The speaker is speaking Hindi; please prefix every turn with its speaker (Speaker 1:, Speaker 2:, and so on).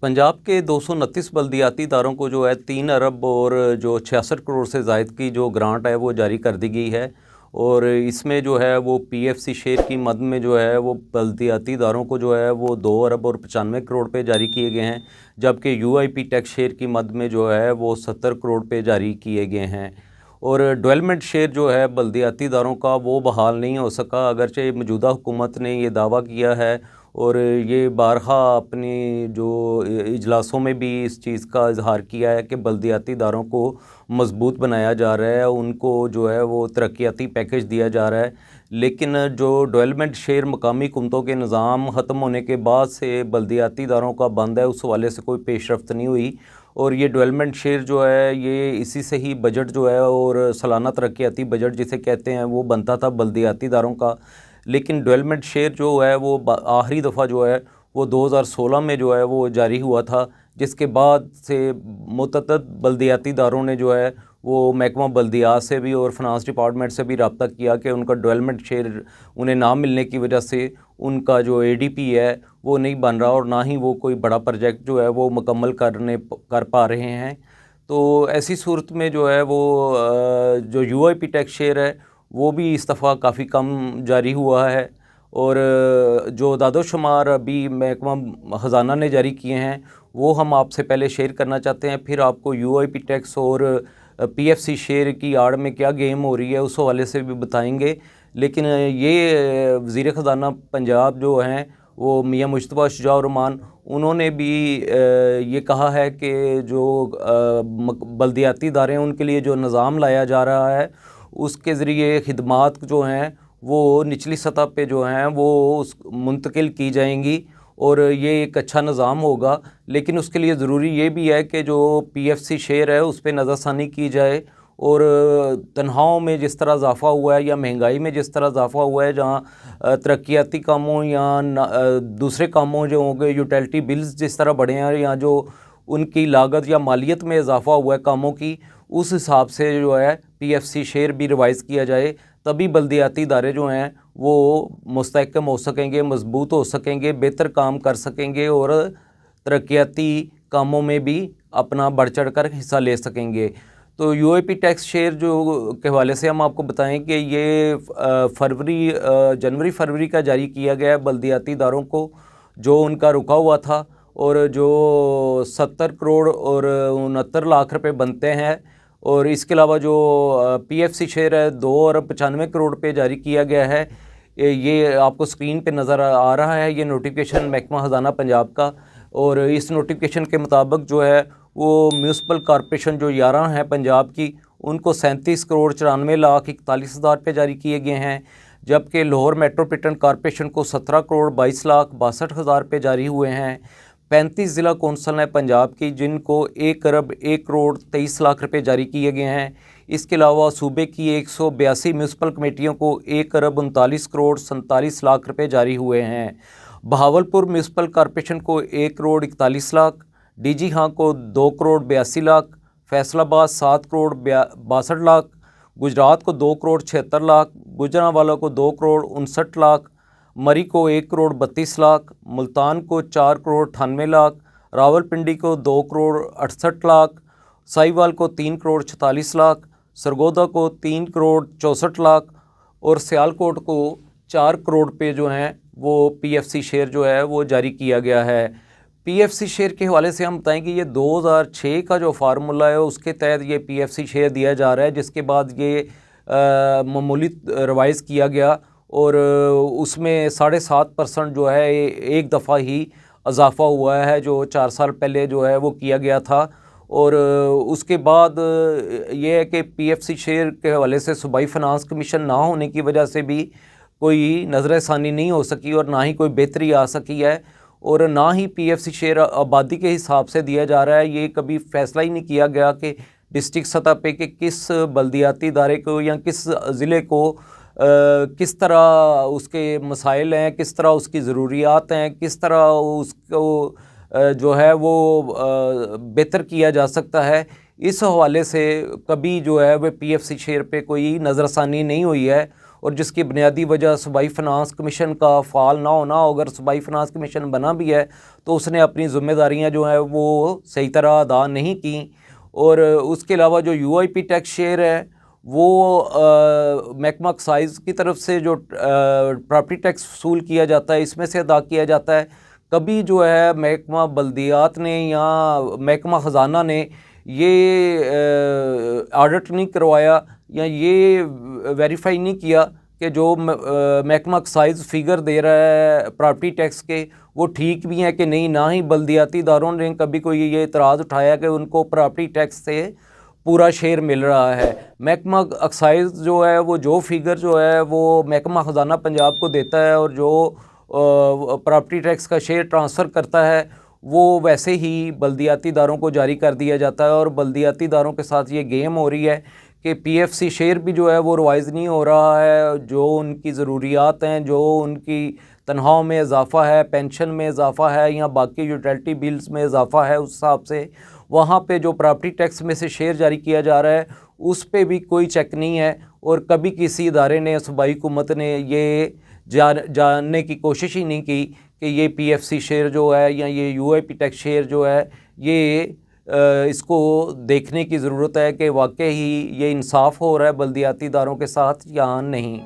Speaker 1: पंजाब के 229 बल्दियाती इदारों को जो है 3 अरब और जो 66 करोड़ से ज़ायद की जो ग्रांट है वो जारी कर दी गई है। और इसमें जो है वो पीएफसी शेयर की मद में जो है वो बल्दियाती इदारों को जो है वो 2 अरब और 95 करोड़ पे जारी किए गए हैं, जबकि यूआईपी टैक्स शेयर की मद में जो है वो 70 करोड़ पे जारी किए गए हैं। और डेवलपमेंट शेयर जो है बल्दियाती इदारों का वो बहाल नहीं हो सका, अगरचे मौजूदा हुकूमत ने ये दावा किया है और ये बारहा अपनी जो इजलासों में भी इस चीज़ का इजहार किया है कि बल्दियाती इदारों को मजबूत बनाया जा रहा है, उनको जो है वो तरक्याती पैकेज दिया जा रहा है। लेकिन जो डेवलपमेंट शेयर मकामी हुकूमतों के निज़ाम ख़त्म होने के बाद से बल्दियाती इदारों का बंद है, उस हवाले से कोई पेशरफ्त नहीं हुई। और ये डेवलपमेंट शेयर जो है ये इसी से ही बजट जो है और सालाना तरक्याती बजट जिसे कहते हैं वो बनता था बल्दियाती इदारों का। लेकिन डेवलपमेंट शेयर जो है वो आखिरी दफ़ा जो है वो 2016 में जो है वो जारी हुआ था, जिसके बाद से मुतअद्दिद बल्दियाती इदारों ने जो है वो महकमा बल्दियात से भी और फिनांस डिपार्टमेंट से भी रब्ता किया कि उनका डेवलपमेंट शेयर उन्हें ना मिलने की वजह से उनका जो एडीपी है वो नहीं बन रहा और ना ही वो कोई बड़ा प्रोजेक्ट जो है वो मुकम्मल कर पा रहे हैं। तो ऐसी सूरत में जो है वो जो यूआईपी टैक्स शेयर है वो भी इस दफ़ा काफ़ी कम जारी हुआ है। और जो दादोशुमार अभी महकमा ख़जाना ने जारी किए हैं वो हम आपसे पहले शेयर करना चाहते हैं, फिर आपको यूआईपी टैक्स और पीएफसी शेयर की आड़ में क्या गेम हो रही है उस हवाले से भी बताएंगे। लेकिन ये वज़ीर ख़जाना पंजाब जो हैं वो मियां मुश्तबा शुजा रहमान, उन्होंने भी ये कहा है कि जो बल्दियाती इदारे हैं उनके लिए जो निज़ाम लाया जा रहा है उसके ज़रिए खिदमात जो हैं वो निचली सतह पे जो हैं वो उस मुंतकिल की जाएंगी और ये एक अच्छा निज़ाम होगा। लेकिन उसके लिए ज़रूरी ये भी है कि जो पीएफसी शेयर है उस पर नज़रसानी की जाए और तनख्वाहों में जिस तरह इजाफ़ा हुआ है या महंगाई में जिस तरह इजाफ़ा हुआ है, जहाँ तरक्याती कामों या दूसरे कामों जो होंगे यूटिलिटी बिल्स जिस तरह बढ़े हैं या जो उनकी लागत या मालियत में इजाफ़ा हुआ है कामों की, उस हिसाब से जो है पीएफसी शेयर भी रिवाइज़ किया जाए, तभी बल्दियाती इदारे जो हैं वो मुस्तहकम हो सकेंगे, मजबूत हो सकेंगे, बेहतर काम कर सकेंगे और तरक्याती कामों में भी अपना बढ़ चढ़ कर हिस्सा ले सकेंगे। तो यूआईपी टैक्स शेयर जो के हवाले से हम आपको बताएं कि ये जनवरी फरवरी का जारी किया गया है बल्दियाती इदारों को, जो उनका रुका हुआ था और जो 70 करोड़ और 69 लाख रुपए बनते हैं। और इसके अलावा जो पीएफसी शेयर है 2 अरब 95 करोड़ पे जारी किया गया है। ये आपको स्क्रीन पे नज़र आ रहा है, ये नोटिफिकेशन महकमा ख़जाना पंजाब का। और इस नोटिफिकेशन के मुताबिक जो है वो म्यूनसिपल कॉरपोरेशन जो 11 हैं पंजाब की, उनको 37 करोड़ 94 लाख 41 हज़ार पे जारी किए गए हैं, जबकि लाहौर मेट्रोपॉलिटन कॉरपोरेशन को 17 करोड़ 22 लाख 62 हज़ार पे जारी हुए हैं। 35 ज़िला कौंसल हैं पंजाब की जिनको 1 अरब 1 करोड़ 23 लाख रुपए जारी किए गए हैं। इसके अलावा सूबे की 182 म्यूनसिपल कमेटियों को 1 अरब 39 करोड़ 47 लाख रुपए जारी हुए हैं। बहावलपुर म्यूनसिपल कॉरपोरेशन को 1 करोड़ 41 लाख, डीजी खां को 2 करोड़ 82 लाख, फैसलाबाद 7 करोड़ 62 लाख, गुजरात को 2 करोड़ 76 लाख, गुजरांवाला को 2 करोड़ 59 लाख, मरी को 1 करोड़ 32 लाख, मुल्तान को 4 करोड़ 98 लाख, रावलपिंडी को 2 करोड़ 68 लाख, साहिवाल को 3 करोड़ 46 लाख, सरगोदा को 3 करोड़ 64 लाख और सियालकोट को 4 करोड़ पे जो हैं वो पीएफसी शेयर जो है वो जारी किया गया है। पीएफसी शेयर के हवाले से हम बताएं कि ये 2006 का जो फार्मूला है उसके तहत ये पीएफसी शेयर दिया जा रहा है, जिसके बाद ये मामूली रिवाइज़ किया गया और उसमें 7.5% जो है एक दफ़ा ही इजाफ़ा हुआ है, जो 4 साल पहले जो है वो किया गया था। और उसके बाद ये है कि पीएफसी शेयर के हवाले से सूबाई फाइनेंस कमीशन ना होने की वजह से भी कोई नज़रसानी नहीं हो सकी और ना ही कोई बेहतरी आ सकी है और ना ही पीएफसी शेयर आबादी के हिसाब से दिया जा रहा है। ये कभी फ़ैसला ही नहीं किया गया कि डिस्ट्रिक्ट सतह पे कि किस बल्दियाती इदारे को या किस ज़िले को किस तरह उसके मसाइल हैं, किस तरह उसकी ज़रूरियात हैं, किस तरह उसको जो है वो बेहतर किया जा सकता है। इस हवाले से कभी जो है वह पीएफसी शेयर पे कोई नज़रसानी नहीं हुई है और जिसकी बुनियादी वजह सूबाई फ़िनांस कमीशन का फ़ाल ना होना। अगर सूबाई फ़िनांस कमीशन बना भी है तो उसने अपनी ज़िम्मेदारियाँ जो है वो सही तरह अदा नहीं की। और उसके अलावा जो UIP टैक्स शेयर है वो महकमा एक्साइज़ की तरफ से जो प्रॉपर्टी टैक्स वसूल किया जाता है इसमें से अदा किया जाता है। कभी जो है महकमा बल्दियात ने या महकमा ख़जाना ने ये ऑडिट नहीं करवाया या ये वेरीफाई नहीं किया कि जो महकमा एक्साइज़ फ़िगर दे रहा है प्रॉपर्टी टैक्स के वो ठीक भी हैं कि नहीं। ना ही बल्दियाती इदारों ने कभी कोई ये इतराज़ उठाया कि उनको प्रॉपर्टी टैक्स से पूरा शेयर मिल रहा है। महकमा एक्साइज़ जो है वो जो फ़िगर जो है वो महकमा ख़जाना पंजाब को देता है और जो प्रॉपर्टी टैक्स का शेयर ट्रांसफ़र करता है वो वैसे ही बल्दियाती इदारों को जारी कर दिया जाता है। और बल्दियाती इदारों के साथ ये गेम हो रही है कि PFC शेयर भी जो है वो रिवाइज़ नहीं हो रहा है। जो उनकी ज़रूरियात हैं, जो उनकी तनख्वाहों में इजाफ़ा है, पेंशन में इजाफ़ा है या बाकी यूटिलिटी बिल्स में इजाफ़ा है, उस हिसाब से वहाँ पे जो प्रॉपर्टी टैक्स में से शेयर जारी किया जा रहा है उस पे भी कोई चेक नहीं है। और कभी किसी इदारे ने, सूबाई हुकूमत ने ये जानने की कोशिश ही नहीं की कि ये PFC शेयर जो है या ये UIP टैक्स शेयर जो है ये इसको देखने की ज़रूरत है कि वाकई ही ये इंसाफ़ हो रहा है बल्दियाती इदारों के साथ या नहीं।